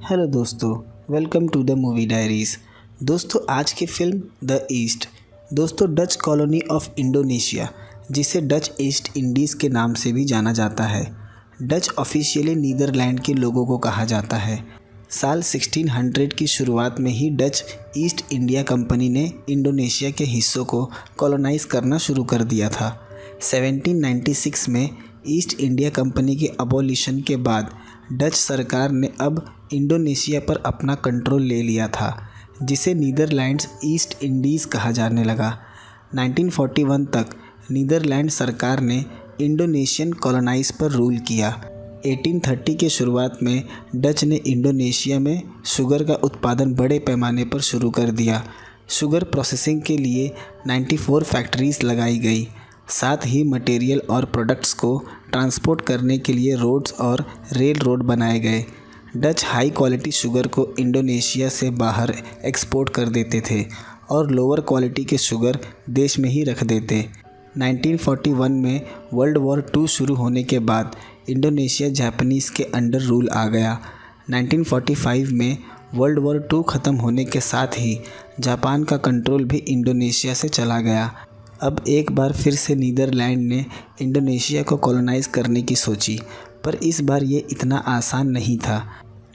Hello दोस्तों, welcome to the movie diaries. दोस्तों, आज की फिल्म द ईस्ट। दोस्तों, डच कॉलोनी ऑफ इंडोनेशिया, जिसे डच ईस्ट इंडीज़ के नाम से भी जाना जाता है, डच ऑफिशियली नीदरलैंड के लोगों को कहा जाता है। साल 1600 की शुरुआत में ही डच ईस्ट इंडिया कंपनी ने इंडोनेशिया के हिस्सों को कॉलोनाइज़ करना शुरू कर दिया था। 1796 में ईस्ट इंडिया कंपनी के अबॉलिशन के बाद डच सरकार ने अब इंडोनेशिया पर अपना कंट्रोल ले लिया था, जिसे नीदरलैंड्स ईस्ट इंडीज़ कहा जाने लगा। 1941 तक नीदरलैंड सरकार ने इंडोनेशियन कॉलोनाइज पर रूल किया। 1830 के शुरुआत में डच ने इंडोनेशिया में शुगर का उत्पादन बड़े पैमाने पर शुरू कर दिया। शुगर प्रोसेसिंग के लिए 94 फैक्ट्रीज़ लगाई गई। साथ ही मटेरियल और प्रोडक्ट्स को ट्रांसपोर्ट करने के लिए रोड्स और रेल रोड बनाए गए। डच हाई क्वालिटी शुगर को इंडोनेशिया से बाहर एक्सपोर्ट कर देते थे और लोअर क्वालिटी के शुगर देश में ही रख देते। 1941 में वर्ल्ड वॉर 2 शुरू होने के बाद इंडोनेशिया जापानीज़ के अंडर रूल आ गया। 1945 में वर्ल्ड वॉर 2 ख़त्म होने के साथ ही जापान का कंट्रोल भी इंडोनेशिया से चला गया। अब एक बार फिर से नीदरलैंड ने इंडोनेशिया को कॉलोनाइज़ करने की सोची, पर इस बार ये इतना आसान नहीं था।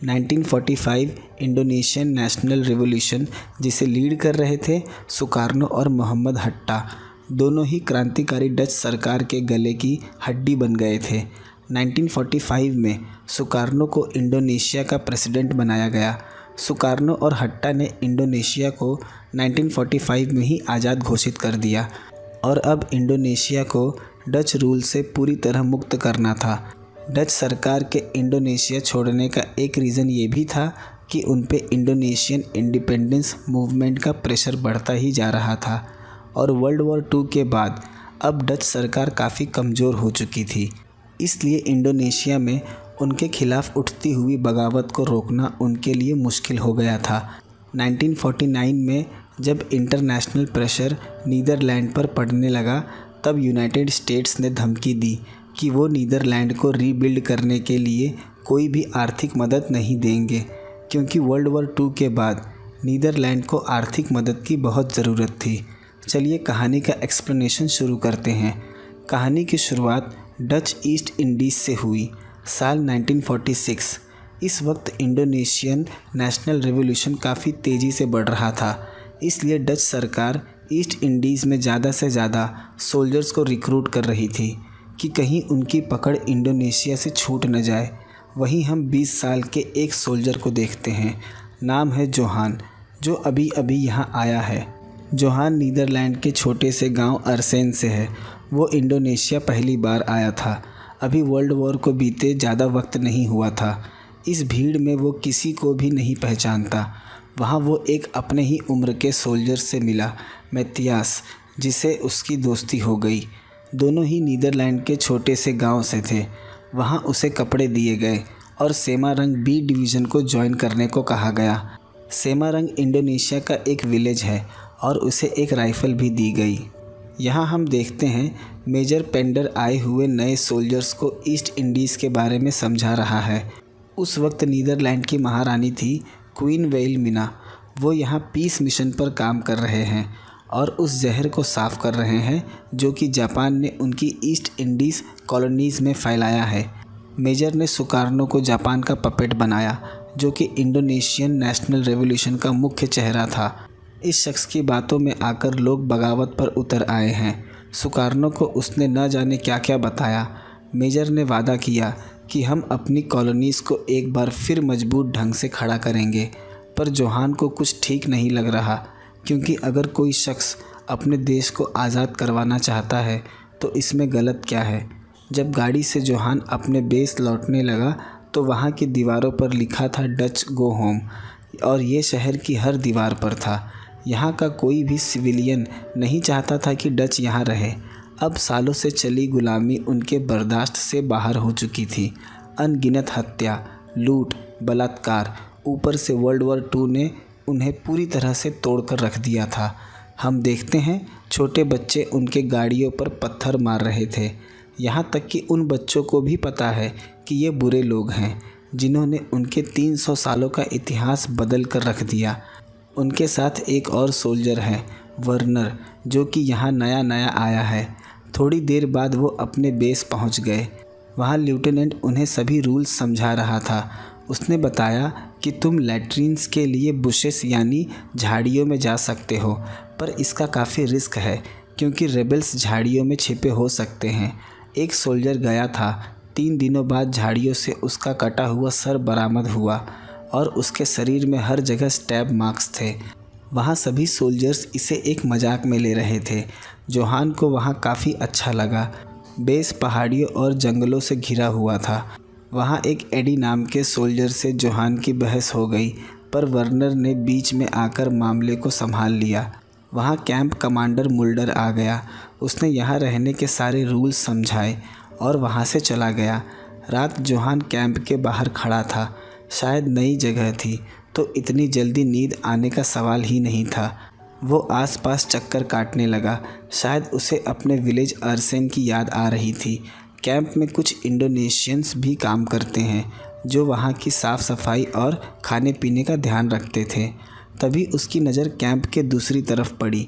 1945 इंडोनेशियन नेशनल रिवॉल्यूशन, जिसे लीड कर रहे थे सुकार्नो और मोहम्मद हट्टा, दोनों ही क्रांतिकारी डच सरकार के गले की हड्डी बन गए थे। 1945 में सुकार्नो को इंडोनेशिया का प्रेसिडेंट बनाया गया। सुकार्नो और हट्टा ने इंडोनेशिया को 1945 में ही आज़ाद घोषित कर दिया और अब इंडोनेशिया को डच रूल से पूरी तरह मुक्त करना था। डच सरकार के इंडोनेशिया छोड़ने का एक रीज़न ये भी था कि उन पे इंडोनेशियन इंडिपेंडेंस मूवमेंट का प्रेशर बढ़ता ही जा रहा था और वर्ल्ड वॉर 2 के बाद अब डच सरकार काफ़ी कमज़ोर हो चुकी थी। इसलिए इंडोनेशिया में उनके खिलाफ उठती हुई बगावत को रोकना उनके लिए मुश्किल हो गया था। 1949 में जब इंटरनेशनल प्रेशर नीदरलैंड पर पड़ने लगा, तब यूनाइटेड स्टेट्स ने धमकी दी कि वो नीदरलैंड को रीबिल्ड करने के लिए कोई भी आर्थिक मदद नहीं देंगे, क्योंकि वर्ल्ड वॉर 2 के बाद नीदरलैंड को आर्थिक मदद की बहुत ज़रूरत थी। चलिए कहानी का एक्सप्लेनेशन शुरू करते हैं। कहानी की शुरुआत डच ईस्ट इंडीज़ से हुई साल 1946। इस वक्त इंडोनेशियन नेशनल रिवॉल्यूशन काफ़ी तेज़ी से बढ़ रहा था, इसलिए डच सरकार ईस्ट इंडीज़ में ज़्यादा से ज़्यादा सोल्जर्स को रिक्रूट कर रही थी कि कहीं उनकी पकड़ इंडोनेशिया से छूट न जाए। वहीं हम 20 साल के एक सोल्जर को देखते हैं, नाम है जोहान, जो अभी अभी यहाँ आया है। जोहान नीदरलैंड के छोटे से गांव अरसेन से है। वो इंडोनेशिया पहली बार आया था। अभी वर्ल्ड वॉर को बीते ज़्यादा वक्त नहीं हुआ था। इस भीड़ में वो किसी को भी नहीं पहचानता। वहाँ वो एक अपने ही उम्र के सोल्जर से मिला, मैथियास, जिसे उसकी दोस्ती हो गई। दोनों ही नीदरलैंड के छोटे से गांव से थे। वहाँ उसे कपड़े दिए गए और सेमारंग बी डिवीज़न को ज्वाइन करने को कहा गया। सेमारंग इंडोनेशिया का एक विलेज है और उसे एक राइफ़ल भी दी गई। यहाँ हम देखते हैं मेजर पेंडर आए हुए नए सोल्जर्स को ईस्ट इंडीज़ के बारे में समझा रहा है। उस वक्त नीदरलैंड की महारानी थी क्वीन विल्हेमिना। वो यहाँ पीस मिशन पर काम कर रहे हैं और उस जहर को साफ़ कर रहे हैं जो कि जापान ने उनकी ईस्ट इंडीज़ कॉलोनीज़ में फैलाया है। मेजर ने सुकार्नो को जापान का पपेट बनाया, जो कि इंडोनेशियन नेशनल रिवॉल्यूशन का मुख्य चेहरा था। इस शख्स की बातों में आकर लोग बगावत पर उतर आए हैं। सुकार्नो को उसने न जाने क्या क्या बताया। मेजर ने वादा किया कि हम अपनी कॉलोनीज़ को एक बार फिर मजबूत ढंग से खड़ा करेंगे, पर जोहान को कुछ ठीक नहीं लग रहा, क्योंकि अगर कोई शख्स अपने देश को आज़ाद करवाना चाहता है तो इसमें गलत क्या है। जब गाड़ी से जोहान अपने बेस लौटने लगा तो वहाँ की दीवारों पर लिखा था डच गो होम, और ये शहर की हर दीवार पर था। यहाँ का कोई भी सिविलियन नहीं चाहता था कि डच यहाँ रहे। अब सालों से चली गुलामी उनके बर्दाश्त से बाहर हो चुकी थी। अनगिनत हत्या, लूट, बलात्कार, ऊपर से वर्ल्ड वॉर 2 ने उन्हें पूरी तरह से तोड़कर रख दिया था। हम देखते हैं छोटे बच्चे उनके गाड़ियों पर पत्थर मार रहे थे। यहाँ तक कि उन बच्चों को भी पता है कि ये बुरे लोग हैं। जिन्होंने उनके 300 सालों का इतिहास बदल कर रख दिया। उनके साथ एक और सोल्जर है, वर्नर, जो कि यहाँ नया नया आया है। थोड़ी देर बाद वो अपने बेस पहुँच गए। वहाँ लेफ्टिनेंट उन्हें सभी रूल्स समझा रहा था। उसने बताया कि तुम लैट्रिन्स के लिए बुशेस यानी झाड़ियों में जा सकते हो, पर इसका काफ़ी रिस्क है क्योंकि रेबल्स झाड़ियों में छिपे हो सकते हैं। एक सोल्जर गया था। 3 दिनों बाद झाड़ियों से उसका कटा हुआ सर बरामद हुआ और उसके शरीर में हर जगह स्टैब मार्क्स थे। वहाँ सभी सोल्जर्स इसे एक मजाक में ले रहे थे। जोहान को वहाँ काफ़ी अच्छा लगा। बेस पहाड़ियों और जंगलों से घिरा हुआ था। वहाँ एक एडी नाम के सोल्जर से जोहान की बहस हो गई, पर वर्नर ने बीच में आकर मामले को संभाल लिया। वहाँ कैंप कमांडर मुल्डर आ गया। उसने यहाँ रहने के सारे रूल्स समझाए और वहाँ से चला गया। रात जोहान कैंप के बाहर खड़ा था। शायद नई जगह थी तो इतनी जल्दी नींद आने का सवाल ही नहीं था। वो आसपास चक्कर काटने लगा। शायद उसे अपने विलेज अर्सेन की याद आ रही थी। कैंप में कुछ इंडोनेशियंस भी काम करते हैं जो वहाँ की साफ़ सफाई और खाने पीने का ध्यान रखते थे। तभी उसकी नज़र कैंप के दूसरी तरफ पड़ी।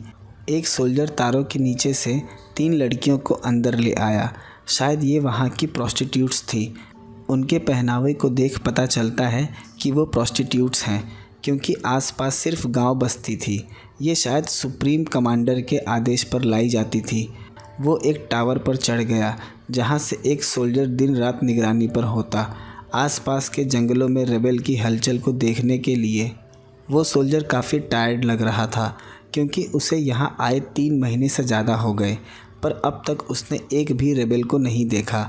एक सोल्जर तारों के नीचे से 3 लड़कियों को अंदर ले आया। शायद ये वहाँ की प्रोस्टिट्यूट्स थी। उनके पहनावे को देख पता चलता है कि वो प्रोस्टिट्यूट्स हैं क्योंकि आसपास सिर्फ गांव बस्ती थी। ये शायद सुप्रीम कमांडर के आदेश पर लाई जाती थी। वो एक टावर पर चढ़ गया जहाँ से एक सोल्जर दिन रात निगरानी पर होता, आसपास के जंगलों में रेबेल की हलचल को देखने के लिए। वो सोल्जर काफ़ी टायर्ड लग रहा था क्योंकि उसे यहाँ आए 3 महीने से ज़्यादा हो गए, पर अब तक उसने एक भी रेबेल को नहीं देखा।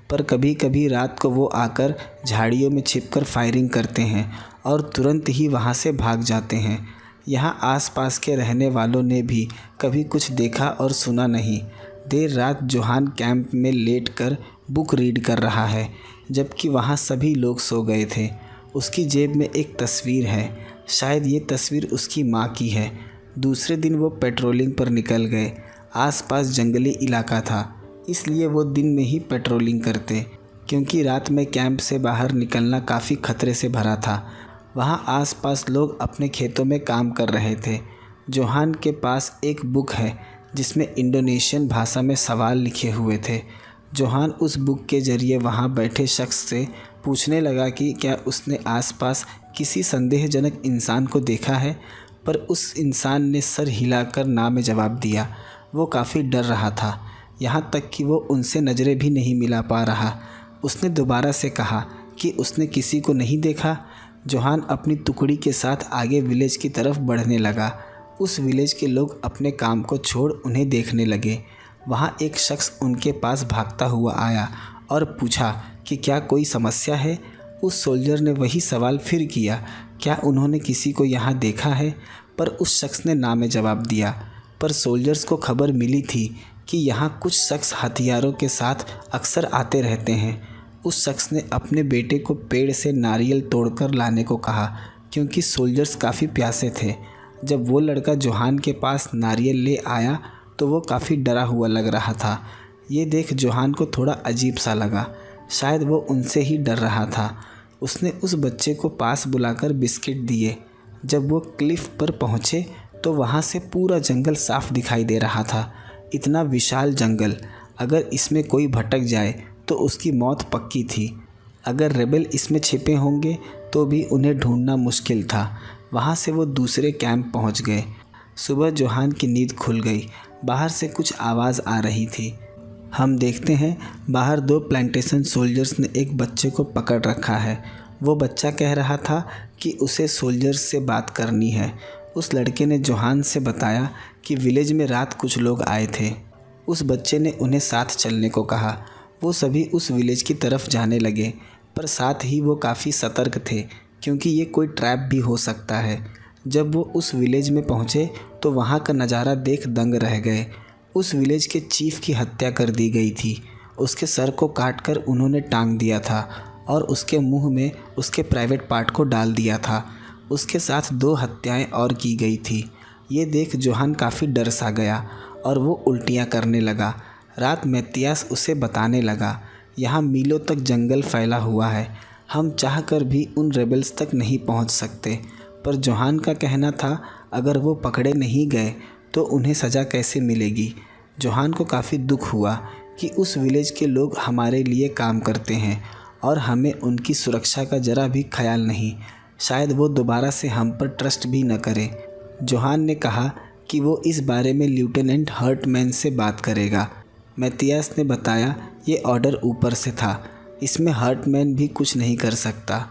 पर कभी कभी रात को वो आकर झाड़ियों में छिपकर फायरिंग करते हैं और तुरंत ही वहाँ से भाग जाते हैं। यहाँ आसपास के रहने वालों ने भी कभी कुछ देखा और सुना नहीं। देर रात जोहान कैंप में लेटकर बुक रीड कर रहा है जबकि वहाँ सभी लोग सो गए थे। उसकी जेब में एक तस्वीर है। शायद ये तस्वीर उसकी माँ की है। दूसरे दिन वो पेट्रोलिंग पर निकल गए। आसपास जंगली इलाका था, इसलिए वो दिन में ही पेट्रोलिंग करते क्योंकि रात में कैंप से बाहर निकलना काफ़ी खतरे से भरा था। वहाँ आसपास लोग अपने खेतों में काम कर रहे थे। जोहान के पास एक बुक है जिसमें इंडोनेशियन भाषा में सवाल लिखे हुए थे। जोहान उस बुक के ज़रिए वहाँ बैठे शख्स से पूछने लगा कि क्या उसने आसपास किसी संदेहजनक इंसान को देखा है, पर उस इंसान ने सर हिलाकर ना में जवाब दिया। वो काफ़ी डर रहा था, यहाँ तक कि वो उनसे नज़रें भी नहीं मिला पा रहा। उसने दोबारा से कहा कि उसने किसी को नहीं देखा। जोहान अपनी टुकड़ी के साथ आगे विलेज की तरफ बढ़ने लगा। उस विलेज के लोग अपने काम को छोड़ उन्हें देखने लगे। वहाँ एक शख्स उनके पास भागता हुआ आया और पूछा कि क्या कोई समस्या है। उस सोल्जर ने वही सवाल फिर किया, क्या उन्होंने किसी को यहाँ देखा है, पर उस शख्स ने ना में जवाब दिया। पर सोल्जर्स को खबर मिली थी कि यहाँ कुछ शख्स हथियारों के साथ अक्सर आते रहते हैं। उस शख्स ने अपने बेटे को पेड़ से नारियल तोड़कर लाने को कहा क्योंकि सोल्जर्स काफ़ी प्यासे थे। जब वो लड़का जोहान के पास नारियल ले आया तो वो काफ़ी डरा हुआ लग रहा था। ये देख जोहान को थोड़ा अजीब सा लगा। शायद वो उनसे ही डर रहा था। उसने उस बच्चे को पास बुलाकर बिस्किट दिए। जब वो क्लिफ पर पहुँचे तो वहाँ से पूरा जंगल साफ दिखाई दे रहा था। इतना विशाल जंगल, अगर इसमें कोई भटक जाए तो उसकी मौत पक्की थी। अगर रेबेल इसमें छिपे होंगे तो भी उन्हें ढूंढना मुश्किल था। वहाँ से वो दूसरे कैंप पहुँच गए। सुबह जोहान की नींद खुल गई। बाहर से कुछ आवाज़ आ रही थी। हम देखते हैं बाहर 2 प्लांटेशन सोल्जर्स ने एक बच्चे को पकड़ रखा है। वो बच्चा कह रहा था कि उसे सोल्जर्स से बात करनी है। उस लड़के ने जोहान से बताया कि विलेज में रात कुछ लोग आए थे। उस बच्चे ने उन्हें साथ चलने को कहा। वो सभी उस विलेज की तरफ जाने लगे, पर साथ ही वो काफ़ी सतर्क थे क्योंकि ये कोई ट्रैप भी हो सकता है। जब वो उस विलेज में पहुँचे तो वहाँ का नज़ारा देख दंग रह गए। उस विलेज के चीफ की हत्या कर दी गई थी। उसके सर को काटकर उन्होंने टांग दिया था और उसके मुंह में उसके प्राइवेट पार्ट को डाल दिया था। उसके साथ 2 हत्याएं और की गई थी। ये देख जोहान काफ़ी डर सा गया और वो उल्टियाँ करने लगा। रात मैतियास उसे बताने लगा, यहाँ मीलों तक जंगल फैला हुआ है। हम चाहकर भी उन रेबल्स तक नहीं पहुंच सकते। पर जोहान का कहना था अगर वो पकड़े नहीं गए तो उन्हें सज़ा कैसे मिलेगी। जोहान को काफ़ी दुख हुआ कि उस विलेज के लोग हमारे लिए काम करते हैं और हमें उनकी सुरक्षा का ज़रा भी ख्याल नहीं। शायद वो दोबारा से हम पर ट्रस्ट भी न करें। जोहान ने कहा कि वो इस बारे में लेफ्टिनेंट हर्टमैन से बात करेगा। मैथियास ने बताया ये ऑर्डर ऊपर से था, इसमें हर्टमैन भी कुछ नहीं कर सकता।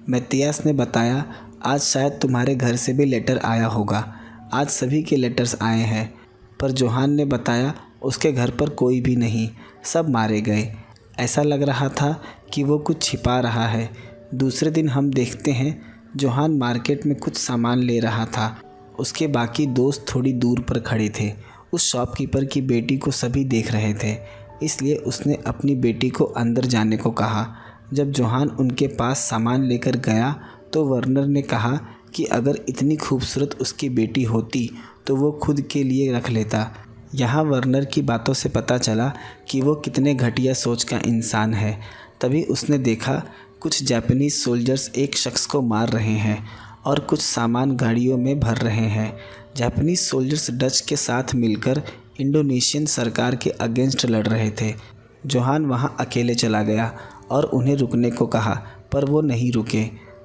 मैथियास ने बताया आज शायद तुम्हारे घर से भी लेटर आया होगा। आज सभी के लेटर्स आए हैं। पर जोहान ने बताया उसके घर पर कोई भी नहीं, सब मारे गए। ऐसा लग रहा था कि वो कुछ छिपा रहा है। दूसरे दिन हम देखते हैं जोहान मार्केट में कुछ सामान ले रहा था। उसके बाकी दोस्त थोड़ी दूर पर खड़े थे। उस शॉपकीपर की बेटी को सभी देख रहे थे, इसलिए उसने अपनी बेटी को अंदर जाने को कहा। जब जोहान उनके पास सामान लेकर गया तो वर्नर ने कहा कि अगर इतनी खूबसूरत उसकी बेटी होती तो वो खुद के लिए रख लेता। यहाँ वर्नर की बातों से पता चला कि वो कितने घटिया सोच का इंसान है। तभी उसने देखा कुछ जापानीज़ सोल्जर्स एक शख्स को मार रहे हैं और कुछ सामान गाड़ियों में भर रहे हैं। जापानीज़ सोल्जर्स डच के साथ मिलकर इंडोनेशियन सरकार के अगेंस्ट लड़ रहे थे। जोहान वहाँ अकेले चला गया और उन्हें रुकने को कहा, पर वो नहीं रुके।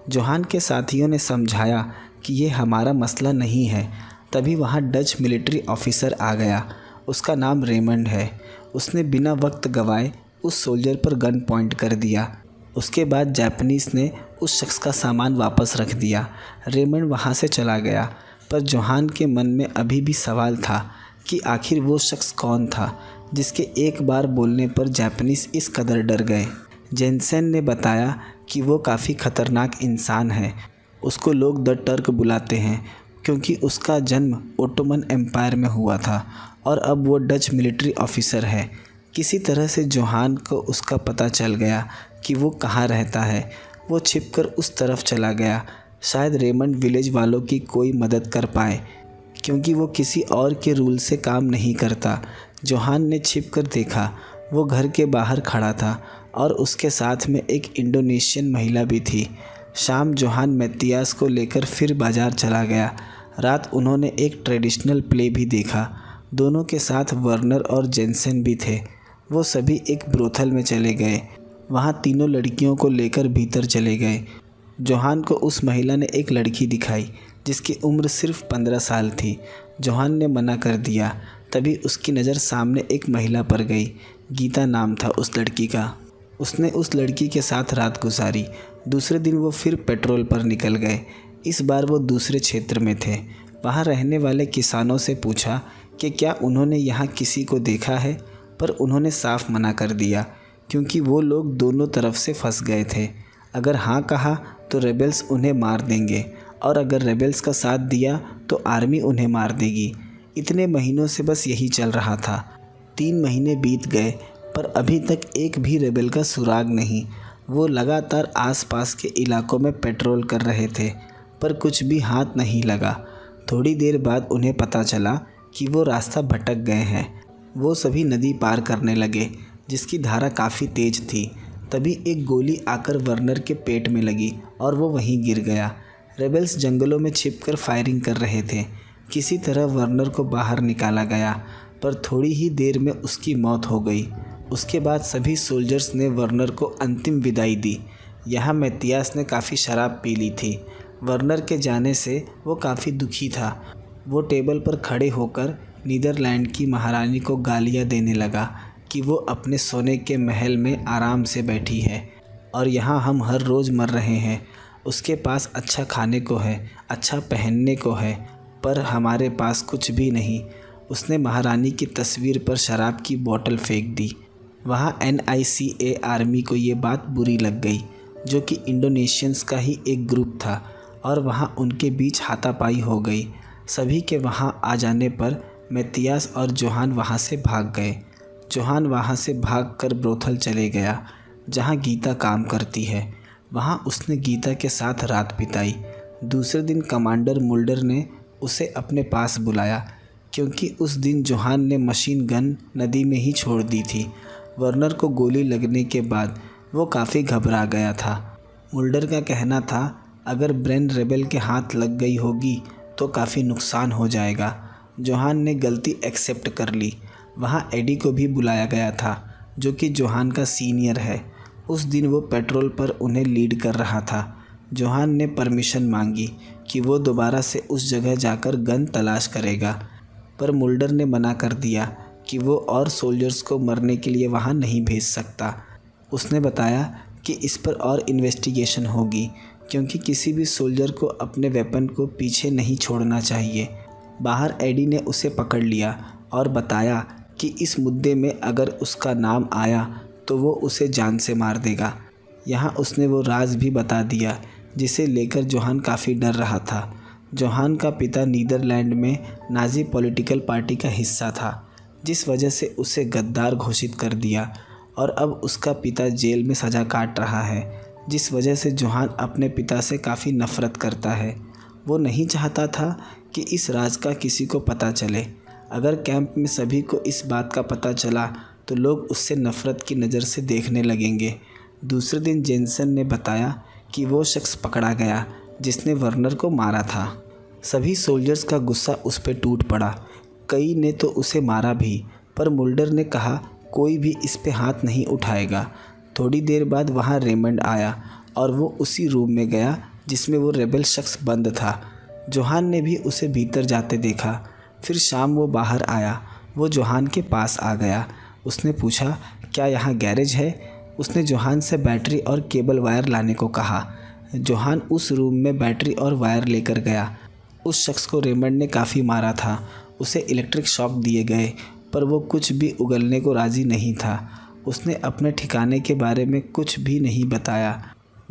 जोहान के साथियों ने समझाया कि ये हमारा मसला नहीं है। तभी वहाँ डच मिलिट्री ऑफिसर आ गया। उसका नाम रेमंड है। उसने बिना वक्त गवाए उस सोल्जर पर गन पॉइंट कर दिया। उसके बाद जापानीज़ ने उस शख्स का सामान वापस रख दिया। रेमंड वहाँ से चला गया, पर जोहान के मन में अभी भी सवाल था कि आखिर वो शख्स कौन था जिसके एक बार बोलने पर जापानीज़ इस कदर डर गए। जेनसेन ने बताया कि वो काफ़ी ख़तरनाक इंसान है। उसको लोग द टर्क बुलाते हैं क्योंकि उसका जन्म ओटोमन एम्पायर में हुआ था और अब वो डच मिलिट्री ऑफिसर है। किसी तरह से जोहान को उसका पता चल गया कि वो कहाँ रहता है। वो छिपकर उस तरफ चला गया। शायद रेमंड विलेज वालों की कोई मदद कर पाए, क्योंकि वो किसी और के रूल से काम नहीं करता। जोहान ने छिपकर देखा, वो घर के बाहर खड़ा था और उसके साथ में एक इंडोनेशियन महिला भी थी। शाम जोहान मैथियास को लेकर फिर बाज़ार चला गया। रात उन्होंने एक ट्रेडिशनल प्ले भी देखा। दोनों के साथ वर्नर और जेनसेन भी थे। वो सभी एक ब्रोथल में चले गए। वहाँ तीनों लड़कियों को लेकर भीतर चले गए। जोहान को उस महिला ने एक लड़की दिखाई जिसकी उम्र सिर्फ 15 साल थी। जोहान ने मना कर दिया। तभी उसकी नज़र सामने एक महिला पर गई। गीता नाम था उस लड़की का। उसने उस लड़की के साथ रात गुजारी। दूसरे दिन वो फिर पेट्रोल पर निकल गए। इस बार वो दूसरे क्षेत्र में थे। वहाँ रहने वाले किसानों से पूछा कि क्या उन्होंने यहाँ किसी को देखा है, पर उन्होंने साफ मना कर दिया क्योंकि वो लोग दोनों तरफ से फंस गए थे। अगर हाँ कहा तो रेबल्स उन्हें मार देंगे और अगर रेबल्स का साथ दिया तो आर्मी उन्हें मार देगी। इतने महीनों से बस यही चल रहा था। 3 महीने बीत गए पर अभी तक एक भी रेबल का सुराग नहीं। वो लगातार आसपास के इलाकों में पेट्रोल कर रहे थे, पर कुछ भी हाथ नहीं लगा। थोड़ी देर बाद उन्हें पता चला कि वो रास्ता भटक गए हैं। वो सभी नदी पार करने लगे जिसकी धारा काफ़ी तेज थी। तभी एक गोली आकर वर्नर के पेट में लगी और वो वहीं गिर गया। रेबल्स जंगलों में छिपकर फायरिंग कर रहे थे। किसी तरह वर्नर को बाहर निकाला गया, पर थोड़ी ही देर में उसकी मौत हो गई। उसके बाद सभी सोल्जर्स ने वर्नर को अंतिम विदाई दी। यहाँ मैथियास ने काफ़ी शराब पी ली थी। वर्नर के जाने से वो काफ़ी दुखी था। वो टेबल पर खड़े होकर नीदरलैंड की महारानी को गालियाँ देने लगा कि वो अपने सोने के महल में आराम से बैठी है और यहाँ हम हर रोज़ मर रहे हैं। उसके पास अच्छा खाने को है, अच्छा पहनने को है, पर हमारे पास कुछ भी नहीं। उसने महारानी की तस्वीर पर शराब की बोतल फेंक दी। वहाँ NICA आर्मी को ये बात बुरी लग गई, जो कि इंडोनेशियंस का ही एक ग्रुप था, और वहाँ उनके बीच हाथापाई हो गई। सभी के वहाँ आ जाने पर मैथियास और जोहान वहाँ से भाग गए। जोहान वहाँ से भागकर ब्रोथल चले गया जहाँ गीता काम करती है। वहाँ उसने गीता के साथ रात बिताई। दूसरे दिन कमांडर मुल्डर ने उसे अपने पास बुलाया क्योंकि उस दिन जोहान ने मशीन गन नदी में ही छोड़ दी थी। वर्नर को गोली लगने के बाद वो काफ़ी घबरा गया था। मुल्डर का कहना था अगर ब्रेन रेबेल के हाथ लग गई होगी तो काफ़ी नुकसान हो जाएगा। जोहान ने गलती एक्सेप्ट कर ली। वहाँ एडी को भी बुलाया गया था जो कि जोहान का सीनियर है। उस दिन वो पेट्रोल पर उन्हें लीड कर रहा था। जोहान ने परमिशन मांगी कि वो दोबारा से उस जगह जाकर गन तलाश करेगा, पर मुल्डर ने मना कर दिया कि वो और सोल्जर्स को मरने के लिए वहाँ नहीं भेज सकता। उसने बताया कि इस पर और इन्वेस्टिगेशन होगी क्योंकि किसी भी सोल्जर को अपने वेपन को पीछे नहीं छोड़ना चाहिए। बाहर एडी ने उसे पकड़ लिया और बताया कि इस मुद्दे में अगर उसका नाम आया तो वो उसे जान से मार देगा। यहाँ उसने वो राज भी बता दिया जिसे लेकर जोहान काफ़ी डर रहा था। जोहान का पिता नीदरलैंड में नाज़ी पॉलिटिकल पार्टी का हिस्सा था, जिस वजह से उसे गद्दार घोषित कर दिया और अब उसका पिता जेल में सज़ा काट रहा है, जिस वजह से जोहान अपने पिता से काफ़ी नफ़रत करता है। वो नहीं चाहता था कि इस राज का किसी को पता चले। अगर कैंप में सभी को इस बात का पता चला तो लोग उससे नफ़रत की नज़र से देखने लगेंगे। दूसरे दिन जेनसन ने बताया कि वो शख्स पकड़ा गया जिसने वर्नर को मारा था। सभी सोल्जर्स का गुस्सा उस पर टूट पड़ा। कई ने तो उसे मारा भी, पर मुल्डर ने कहा कोई भी इस पे हाथ नहीं उठाएगा। थोड़ी देर बाद वहाँ रेमंड आया और वो उसी रूम में गया जिसमें वो रेबेल शख्स बंद था। जोहान ने भी उसे भीतर जाते देखा। फिर शाम वो बाहर आया। वो जोहान के पास आ गया। उसने पूछा क्या यहाँ गैरेज है। उसने जोहान से बैटरी और केबल वायर लाने को कहा। जोहान उस रूम में बैटरी और वायर लेकर गया। उस शख्स को रेमंड ने काफ़ी मारा था। उसे इलेक्ट्रिक शॉक दिए गए, पर वो कुछ भी उगलने को राज़ी नहीं था। उसने अपने ठिकाने के बारे में कुछ भी नहीं बताया।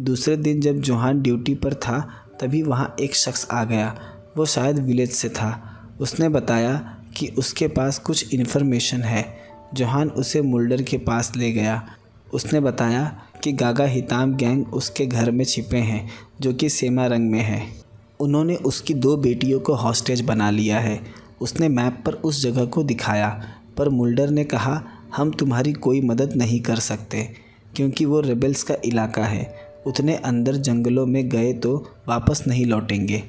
दूसरे दिन जब जोहान ड्यूटी पर था तभी वहाँ एक शख्स आ गया। वो शायद विलेज से था। उसने बताया कि उसके पास कुछ इन्फॉर्मेशन है। जोहान उसे मुल्डर के पास ले गया। उसने बताया कि गागा हिताम गैंग उसके घर में छिपे हैं जो कि सेमा रंग में है। उन्होंने उसकी 2 बेटियों को हॉस्टेज बना लिया है। उसने मैप पर उस जगह को दिखाया, पर मुल्डर ने कहा हम तुम्हारी कोई मदद नहीं कर सकते क्योंकि वो रेबेल्स का इलाका है। उतने अंदर जंगलों में गए तो वापस नहीं लौटेंगे।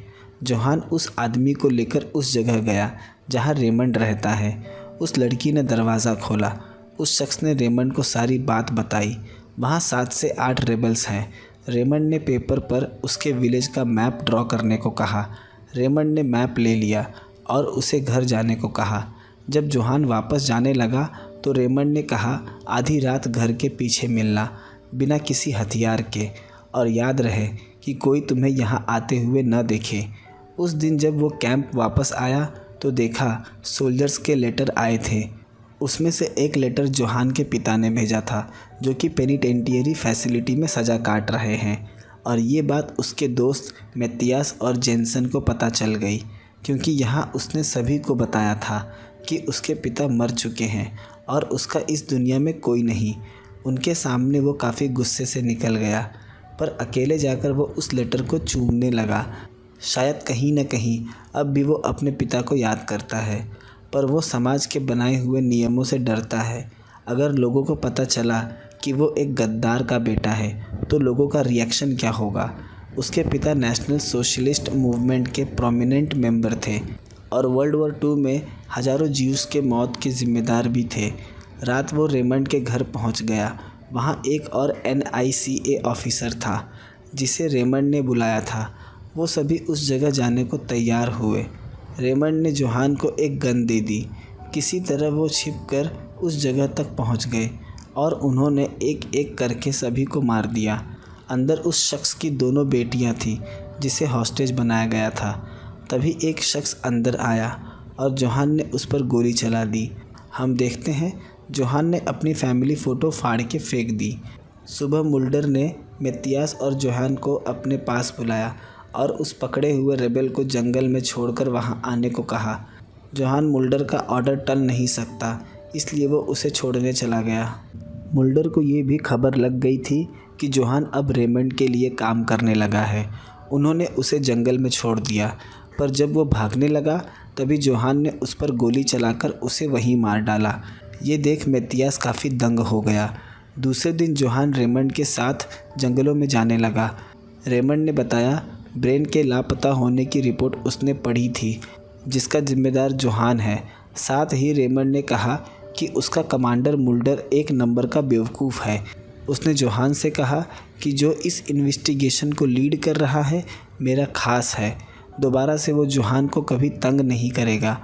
जोहान उस आदमी को लेकर उस जगह गया जहाँ रेमंड रहता है। उस लड़की ने दरवाज़ा खोला। उस शख्स ने रेमंड को सारी बात बताई। वहाँ 7 से 8 रेबल्स हैं। रेमंड ने पेपर पर उसके विलेज का मैप ड्रॉ करने को कहा। रेमंड ने मैप ले लिया और उसे घर जाने को कहा। जब जोहान वापस जाने लगा तो रेमंड ने कहा आधी रात घर के पीछे मिलना बिना किसी हथियार के, और याद रहे कि कोई तुम्हें यहाँ आते हुए न देखे। उस दिन जब वो कैंप वापस आया तो देखा सोल्जर्स के लेटर आए थे। उसमें से एक लेटर जोहान के पिता ने भेजा था जो कि पेनिटेंटियरी फैसिलिटी में सज़ा काट रहे हैं, और ये बात उसके दोस्त मैथियास और जेनसन को पता चल गई क्योंकि यहाँ उसने सभी को बताया था कि उसके पिता मर चुके हैं और उसका इस दुनिया में कोई नहीं। उनके सामने वो काफ़ी गुस्से से निकल गया, पर अकेले जाकर वो उस लेटर को चूमने लगा। शायद कहीं न कहीं अब भी वो अपने पिता को याद करता है, पर वो समाज के बनाए हुए नियमों से डरता है। अगर लोगों को पता चला कि वो एक गद्दार का बेटा है तो लोगों का रिएक्शन क्या होगा। उसके पिता नेशनल सोशलिस्ट मूवमेंट के प्रोमिनेंट मेंबर थे और वर्ल्ड वॉर 2 में हज़ारों ज्यूस के मौत के ज़िम्मेदार भी थे। रात वो रेमंड के घर पहुंच गया। वहां एक और NICA ऑफिसर था जिसे रेमंड ने बुलाया था। वो सभी उस जगह जाने को तैयार हुए। रेमंड ने जोहान को एक गन दे दी। किसी तरह वो छिपकर उस जगह तक पहुंच गए और उन्होंने एक एक करके सभी को मार दिया। अंदर उस शख्स की दोनों बेटियां थीं जिसे हॉस्टेज बनाया गया था। तभी एक शख्स अंदर आया और जोहान ने उस पर गोली चला दी। हम देखते हैं जोहान ने अपनी फैमिली फ़ोटो फाड़ के फेंक दी। सुबह मुल्डर ने मैथियास और जोहान को अपने पास बुलाया और उस पकड़े हुए रेबेल को जंगल में छोड़कर वहां आने को कहा। जोहान मुल्डर का ऑर्डर टल नहीं सकता, इसलिए वो उसे छोड़ने चला गया। मुल्डर को ये भी खबर लग गई थी कि जोहान अब रेमंड के लिए काम करने लगा है। उन्होंने उसे जंगल में छोड़ दिया, पर जब वो भागने लगा तभी जोहान ने उस पर गोली चलाकर उसे वहीं मार डाला। ये देख मैथियास काफ़ी दंग हो गया। दूसरे दिन जोहान रेमंड के साथ जंगलों में जाने लगा। रेमंड ने बताया ब्रेन के लापता होने की रिपोर्ट उसने पढ़ी थी, जिसका जिम्मेदार जोहान है। साथ ही रेमंड ने कहा कि उसका कमांडर मुल्डर एक नंबर का बेवकूफ़ है। उसने जोहान से कहा कि जो इस इन्वेस्टिगेशन को लीड कर रहा है मेरा खास है। दोबारा से वो जोहान को कभी तंग नहीं करेगा।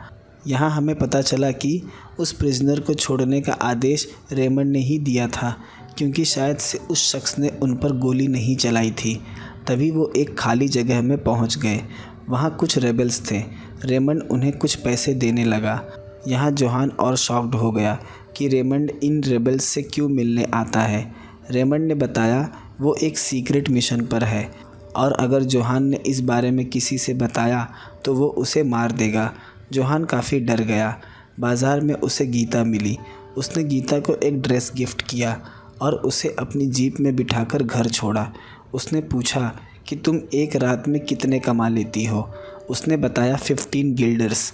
यहाँ हमें पता चला कि उस प्रिजनर को छोड़ने का आदेश रेमंड ने ही दिया था, क्योंकि शायद से उस शख्स ने उन पर गोली नहीं चलाई थी। तभी वो एक खाली जगह में पहुँच गए। वहाँ कुछ रेबल्स थे। रेमंड उन्हें कुछ पैसे देने लगा। यहाँ जोहान और शॉक्ड हो गया कि रेमंड इन रेबल्स से क्यों मिलने आता है। रेमंड ने बताया वो एक सीक्रेट मिशन पर है और अगर जोहान ने इस बारे में किसी से बताया तो वो उसे मार देगा। जोहान काफ़ी डर गया। बाज़ार में उसे गीता मिली। उसने गीता को एक ड्रेस गिफ्ट किया और उसे अपनी जीप में बिठाकर घर छोड़ा। उसने पूछा कि तुम एक रात में कितने कमा लेती हो। उसने बताया 15 गिल्डर्स।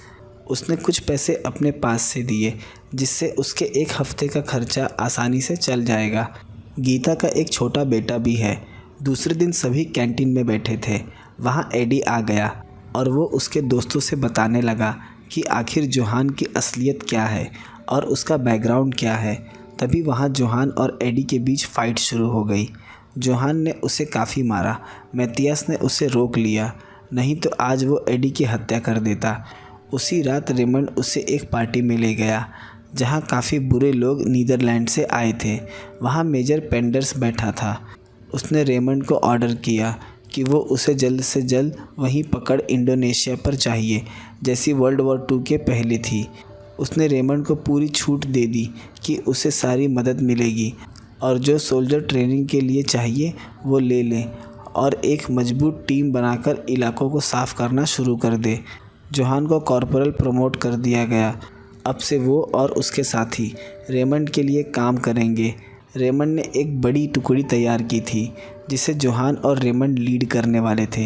उसने कुछ पैसे अपने पास से दिए, जिससे उसके एक हफ्ते का खर्चा आसानी से चल जाएगा। गीता का एक छोटा बेटा भी है। दूसरे दिन सभी कैंटीन में बैठे थे। वहाँ एडी आ गया और वो उसके दोस्तों से बताने लगा कि आखिर जोहान की असलियत क्या है और उसका बैकग्राउंड क्या है। तभी वहाँ जोहान और एडी के बीच फ़ाइट शुरू हो गई। जोहान ने उसे काफ़ी मारा। मैथियास ने उसे रोक लिया, नहीं तो आज वो एडी की हत्या कर देता। उसी रात रेमंड उसे एक पार्टी में ले गया, जहाँ काफ़ी बुरे लोग नीदरलैंड से आए थे। वहाँ मेजर पेंडर्स बैठा था। उसने रेमंड को ऑर्डर किया कि वो उसे जल्द से जल्द वहीं पकड़ इंडोनेशिया पर चाहिए, जैसी वर्ल्ड वॉर 2 के पहले थी। उसने रेमंड को पूरी छूट दे दी कि उसे सारी मदद मिलेगी और जो सोल्जर ट्रेनिंग के लिए चाहिए वो ले लें और एक मजबूत टीम बनाकर इलाकों को साफ़ करना शुरू कर दे। जोहान को कॉर्पोरल प्रमोट कर दिया गया। अब से वो और उसके साथी रेमंड के लिए काम करेंगे। रेमंड ने एक बड़ी टुकड़ी तैयार की थी, जिसे जोहान और रेमंड लीड करने वाले थे।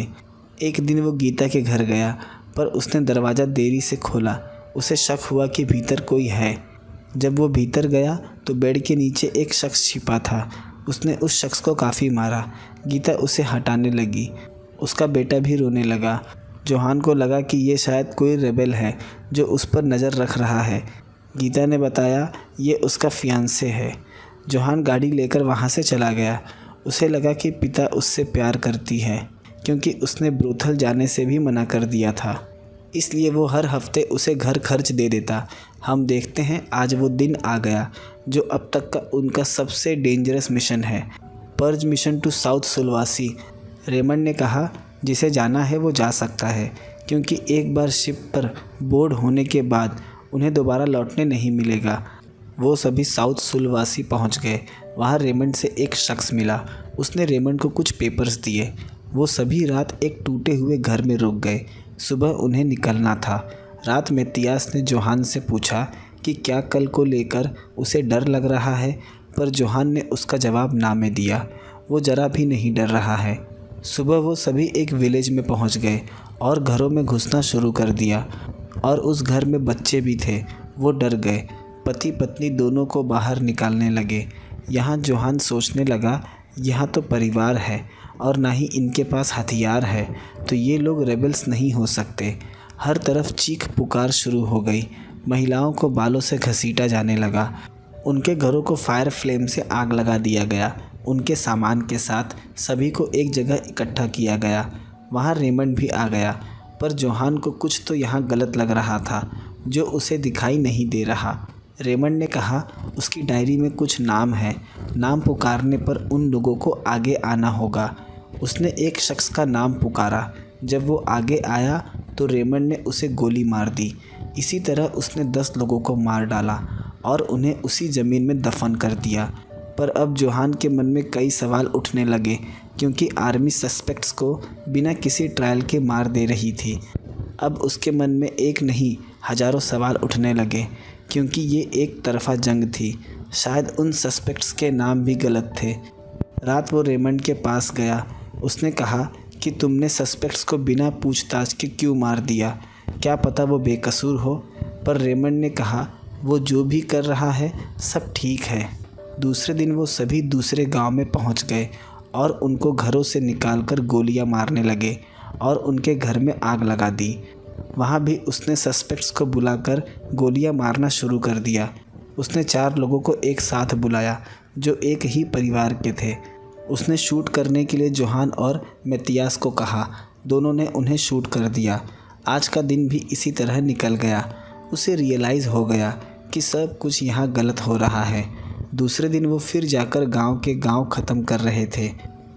एक दिन वो गीता के घर गया, पर उसने दरवाज़ा देरी से खोला। उसे शक हुआ कि भीतर कोई है। जब वो भीतर गया तो बेड के नीचे एक शख्स छिपा था। उसने उस शख्स को काफ़ी मारा। गीता उसे हटाने लगी। उसका बेटा भी रोने लगा। जोहान को लगा कि ये शायद कोई रेबेल है जो उस पर नज़र रख रहा है। गीता ने बताया ये उसका फियांसे है। जोहान गाड़ी लेकर वहाँ से चला गया। उसे लगा कि पिता उससे प्यार करती है, क्योंकि उसने ब्रूथल जाने से भी मना कर दिया था, इसलिए वो हर हफ्ते उसे घर खर्च दे देता। हम देखते हैं आज वो दिन आ गया जो अब तक का उनका सबसे डेंजरस मिशन है, purge mission to South Sulawesi. Raymond ने कहा जिसे जाना है वो जा सकता है, क्योंकि एक बार शिप पर बोर्ड होने के बाद उन्हें दोबारा लौटने नहीं मिलेगा। वो सभी साउथ सुलवासी पहुंच गए। वहाँ रेमंड से एक शख्स मिला। उसने रेमंड को कुछ पेपर्स दिए। वो सभी रात एक टूटे हुए घर में रुक गए। सुबह उन्हें निकलना था। रात में तियास ने जोहान से पूछा कि क्या कल को लेकर उसे डर लग रहा है, पर जोहान ने उसका जवाब ना में दिया। वो ज़रा भी नहीं डर रहा है। सुबह वो सभी एक विलेज में पहुंच गए और घरों में घुसना शुरू कर दिया, और उस घर में बच्चे भी थे। वो डर गए। पति पत्नी दोनों को बाहर निकालने लगे। यहाँ जोहान सोचने लगा यहाँ तो परिवार है और ना ही इनके पास हथियार है, तो ये लोग रेबल्स नहीं हो सकते। हर तरफ चीख पुकार शुरू हो गई। महिलाओं को बालों से घसीटा जाने लगा। उनके घरों को फायर फ्लेम से आग लगा दिया गया। उनके सामान के साथ सभी को एक जगह इकट्ठा किया गया। वहाँ रेमंड भी आ गया, पर जोहान को कुछ तो यहाँ गलत लग रहा था जो उसे दिखाई नहीं दे रहा। रेमंड ने कहा उसकी डायरी में कुछ नाम है। नाम पुकारने पर उन लोगों को आगे आना होगा। उसने एक शख्स का नाम पुकारा। जब वो आगे आया तो रेमंड ने उसे गोली मार दी। इसी तरह उसने 10 लोगों को मार डाला और उन्हें उसी ज़मीन में दफन कर दिया। पर अब जोहान के मन में कई सवाल उठने लगे, क्योंकि आर्मी सस्पेक्ट्स को बिना किसी ट्रायल के मार दे रही थी। अब उसके मन में एक नहीं हज़ारों सवाल उठने लगे, क्योंकि ये एक तरफा जंग थी। शायद उन सस्पेक्ट्स के नाम भी गलत थे। रात वो रेमंड के पास गया। उसने कहा कि तुमने सस्पेक्ट्स को बिना पूछताछ के क्यों मार दिया? क्या पता वो बेकसूर हो। पर रेमंड ने कहा वो जो भी कर रहा है सब ठीक है। दूसरे दिन वो सभी दूसरे गांव में पहुंच गए और उनको घरों से निकालकर गोलियां मारने लगे और उनके घर में आग लगा दी। वहाँ भी उसने सस्पेक्ट्स को बुलाकर गोलियां मारना शुरू कर दिया। उसने 4 लोगों को एक साथ बुलाया जो एक ही परिवार के थे। उसने शूट करने के लिए जोहान और मैतियास को कहा। दोनों ने उन्हें शूट कर दिया। आज का दिन भी इसी तरह निकल गया। उसे रियलाइज़ हो गया कि सब कुछ यहाँ गलत हो रहा है। दूसरे दिन वो फिर जाकर गांव के गांव ख़त्म कर रहे थे।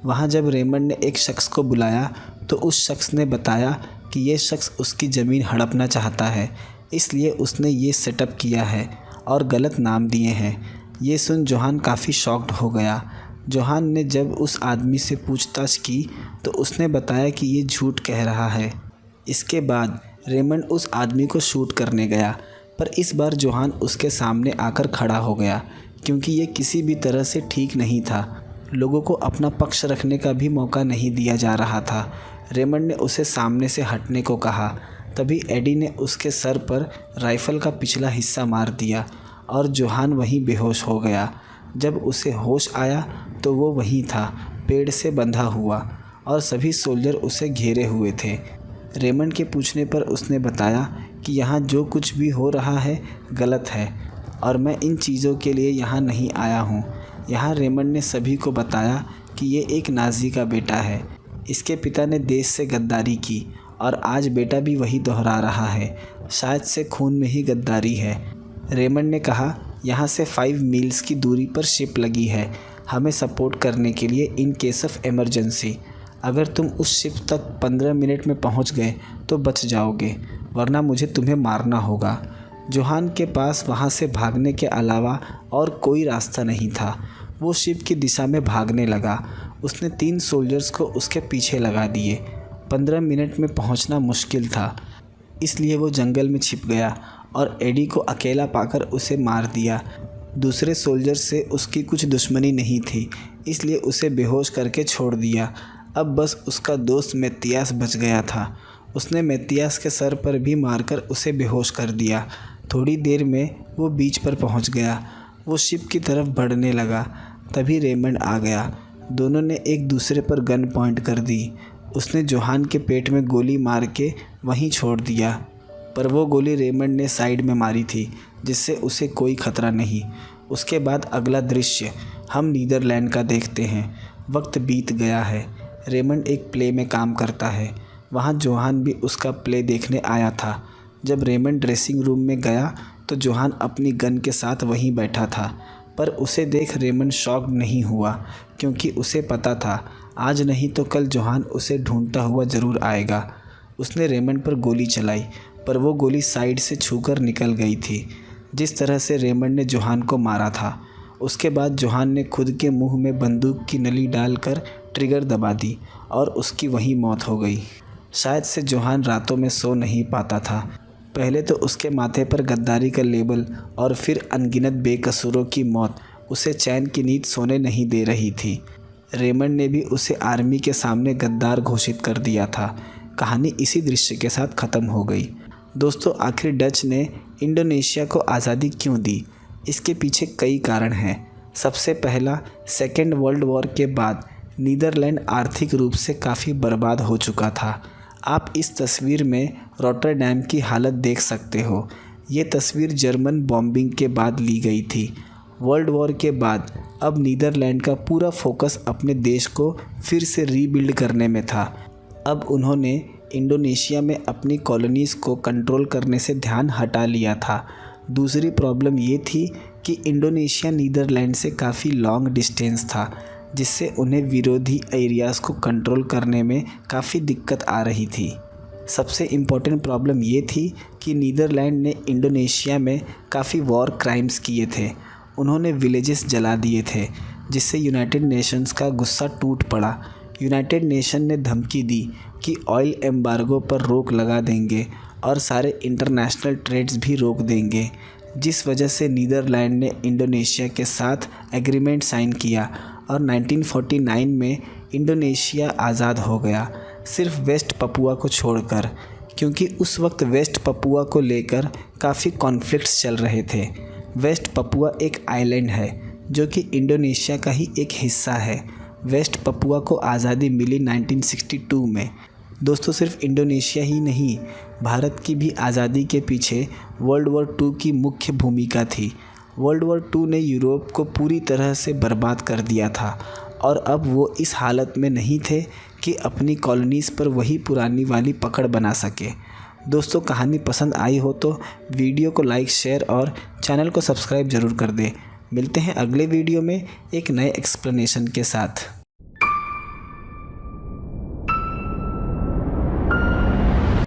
वहाँ जब रेमंड ने एक शख्स को बुलाया तो उस शख्स ने बताया कि ये शख्स उसकी ज़मीन हड़पना चाहता है, इसलिए उसने ये सेटअप किया है और गलत नाम दिए हैं। ये सुन जोहान काफ़ी शॉक्ड हो गया। जोहान ने जब उस आदमी से पूछताछ की तो उसने बताया कि ये झूठ कह रहा है। इसके बाद रेमंड उस आदमी को शूट करने गया, पर इस बार जोहान उसके सामने आकर खड़ा हो गया क्योंकि ये किसी भी तरह से ठीक नहीं था। लोगों को अपना पक्ष रखने का भी मौका नहीं दिया जा रहा था। रेमंड ने उसे सामने से हटने को कहा। तभी एडी ने उसके सर पर राइफ़ल का पिछला हिस्सा मार दिया और जोहान वहीं बेहोश हो गया। जब उसे होश आया तो वो वहीं था, पेड़ से बंधा हुआ, और सभी सोल्जर उसे घेरे हुए थे। रेमंड के पूछने पर उसने बताया कि यहाँ जो कुछ भी हो रहा है गलत है और मैं इन चीज़ों के लिए यहाँ नहीं आया हूँ। यहाँ रेमंड ने सभी को बताया कि ये एक नाज़ी का बेटा है। इसके पिता ने देश से गद्दारी की और आज बेटा भी वही दोहरा रहा है। शायद से खून में ही गद्दारी है। रेमंड ने कहा, यहाँ से 5 मील्स की दूरी पर शिप लगी है हमें सपोर्ट करने के लिए इन केस ऑफ इमरजेंसी। अगर तुम उस शिप तक 15 मिनट में पहुँच गए तो बच जाओगे, वरना मुझे तुम्हें मारना होगा। जोहान के पास वहाँ से भागने के अलावा और कोई रास्ता नहीं था। वो शिप की दिशा में भागने लगा। उसने 3 सोल्जर्स को उसके पीछे लगा दिए। 15 मिनट में पहुँचना मुश्किल था, इसलिए वो जंगल में छिप गया और एडी को अकेला पाकर उसे मार दिया। दूसरे सोल्जर से उसकी कुछ दुश्मनी नहीं थी, इसलिए उसे बेहोश करके छोड़ दिया। अब बस उसका दोस्त मैतियास बच गया था। उसने मैतियास के सर पर भी मारकर उसे बेहोश कर दिया। थोड़ी देर में वो बीच पर पहुंच गया। वो शिप की तरफ बढ़ने लगा। तभी रेमंड आ गया। दोनों ने एक दूसरे पर गन पॉइंट कर दी। उसने जोहान के पेट में गोली मार के वहीं छोड़ दिया, पर वो गोली रेमंड ने साइड में मारी थी, जिससे उसे कोई खतरा नहीं। उसके बाद अगला दृश्य हम नीदरलैंड का देखते हैं। वक्त बीत गया है। रेमंड एक प्ले में काम करता है। वहाँ जोहान भी उसका प्ले देखने आया था। जब रेमंड ड्रेसिंग रूम में गया तो जोहान अपनी गन के साथ वहीं बैठा था, पर उसे देख रेमंड शॉक नहीं हुआ क्योंकि उसे पता था आज नहीं तो कल जोहान उसे ढूंढता हुआ ज़रूर आएगा। उसने रेमंड पर गोली चलाई, पर वो गोली साइड से छूकर निकल गई थी, जिस तरह से रेमंड ने जोहान को मारा था। उसके बाद जोहान ने खुद के मुंह में बंदूक की नली डालकर ट्रिगर दबा दी और उसकी वहीं मौत हो गई। शायद से जोहान रातों में सो नहीं पाता था। पहले तो उसके माथे पर गद्दारी का लेबल और फिर अनगिनत बेकसूरों की मौत उसे चैन की नींद सोने नहीं दे रही थी। रेमंड ने भी उसे आर्मी के सामने गद्दार घोषित कर दिया था। कहानी इसी दृश्य के साथ ख़त्म हो गई। दोस्तों, आखिर डच ने इंडोनेशिया को आज़ादी क्यों दी? इसके पीछे कई कारण हैं। सबसे पहला, सेकेंड वर्ल्ड वॉर के बाद नीदरलैंड आर्थिक रूप से काफ़ी बर्बाद हो चुका था। आप इस तस्वीर में रॉटरडैम की हालत देख सकते हो। ये तस्वीर जर्मन बॉम्बिंग के बाद ली गई थी। वर्ल्ड वॉर के बाद अब नीदरलैंड का पूरा फोकस अपने देश को फिर से रीबिल्ड करने में था। अब उन्होंने इंडोनेशिया में अपनी कॉलोनीज़ को कंट्रोल करने से ध्यान हटा लिया था। दूसरी प्रॉब्लम ये थी कि इंडोनेशिया नीदरलैंड से काफ़ी लॉन्ग डिस्टेंस था, जिससे उन्हें विरोधी एरियाज़ को कंट्रोल करने में काफ़ी दिक्कत आ रही थी। सबसे इम्पॉर्टेंट प्रॉब्लम ये थी कि नीदरलैंड ने इंडोनेशिया में काफ़ी वॉर क्राइम्स किए थे। उन्होंने विलेजेस जला दिए थे, जिससे यूनाइटेड नेशंस का गुस्सा टूट पड़ा। यूनाइटेड नेशन ने धमकी दी कि ऑयल एम्बार्गो पर रोक लगा देंगे और सारे इंटरनेशनल ट्रेड्स भी रोक देंगे, जिस वजह से नीदरलैंड ने इंडोनेशिया के साथ एग्रीमेंट साइन किया और 1949 में इंडोनेशिया आज़ाद हो गया, सिर्फ वेस्ट पपुआ को छोड़कर, क्योंकि उस वक्त वेस्ट पपुआ को लेकर काफ़ी कॉन्फ्लिक्ट्स चल रहे थे। वेस्ट पपुआ एक आइलैंड है जो कि इंडोनेशिया का ही एक हिस्सा है। वेस्ट पपुआ को आज़ादी मिली 1962 में। दोस्तों सिर्फ इंडोनेशिया ही नहीं, भारत की भी आज़ादी के पीछे वर्ल्ड वॉर 2 की मुख्य भूमिका थी। वर्ल्ड वॉर 2 ने यूरोप को पूरी तरह से बर्बाद कर दिया था और अब वो इस हालत में नहीं थे कि अपनी कॉलोनीज़ पर वही पुरानी वाली पकड़ बना सके। दोस्तों कहानी पसंद आई हो तो वीडियो को लाइक, शेयर और चैनल को सब्सक्राइब ज़रूर कर दें। मिलते हैं अगले वीडियो में एक नए एक्सप्लेनेशन के साथ।